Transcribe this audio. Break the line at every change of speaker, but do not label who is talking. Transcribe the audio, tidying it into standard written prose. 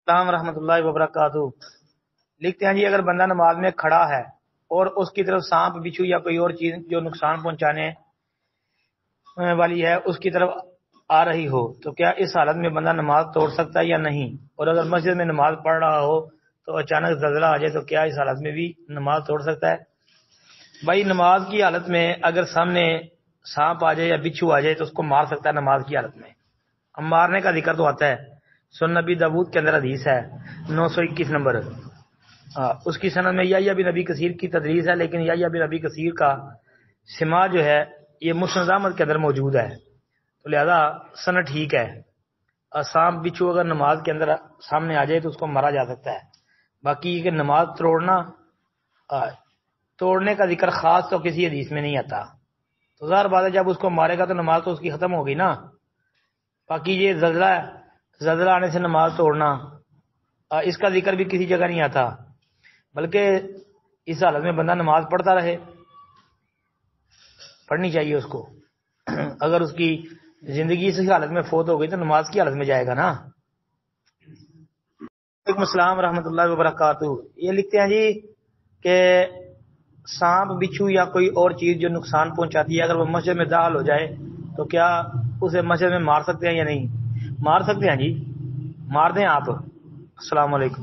السلام ورحمۃ اللہ وبرکاتہ۔ لکھتے ہیں جی اگر بندہ نماز میں کھڑا ہے اور اس کی طرف سانپ بچھو یا کوئی اور چیز جو نقصان پہنچانے والی ہے اس کی طرف آ رہی ہو تو کیا اس حالت میں بندہ نماز توڑ سکتا ہے یا نہیں؟ اور اگر مسجد میں نماز پڑھ رہا ہو تو اچانک زلزلہ آ جائے تو کیا اس حالت میں بھی نماز توڑ سکتا ہے؟ بھائی نماز کی حالت میں اگر سامنے سانپ آ جائے یا بچھو آ جائے تو اس کو مار سکتا ہے نماز کی حالت میں۔ اب مارنے کا ذکر تو آتا ہے، سنن نبی داود کے اندر حدیث ہے 921 نمبر، اس کی سند میں یحییٰ بن ابی کثیر کی تدریس ہے، لیکن یحییٰ بن ابی کثیر کا سماع جو ہے یہ مسند احمد کے اندر موجود ہے، تو لہذا سند ٹھیک ہے۔ سانپ بچھو اگر نماز کے اندر سامنے آ جائے تو اس کو مارا جا سکتا ہے۔ باقی کہ نماز توڑنے کا ذکر خاص تو کسی حدیث میں نہیں آتا، تو ظاہر بات ہے جب اس کو مارے گا تو نماز تو اس کی ختم ہوگی نا۔ باقی یہ زلزلہ آنے سے نماز توڑنا اس کا ذکر بھی کسی جگہ نہیں آتا، بلکہ اس حالت میں بندہ نماز پڑھتا رہے، پڑھنی چاہیے اس کو۔ اگر اس کی زندگی اس حالت میں فوت ہو گئی تو نماز کی حالت میں جائے گا نا۔ وعلیکم السلام ورحمۃ اللہ وبرکاتہ۔ یہ لکھتے ہیں جی کہ سانپ بچھو یا کوئی اور چیز جو نقصان پہنچاتی ہے اگر وہ مسجد میں داخل ہو جائے تو کیا اسے مسجد میں مار سکتے ہیں یا نہیں؟ مار سکتے ہیں جی، مار دیں آپ۔ السلام علیکم۔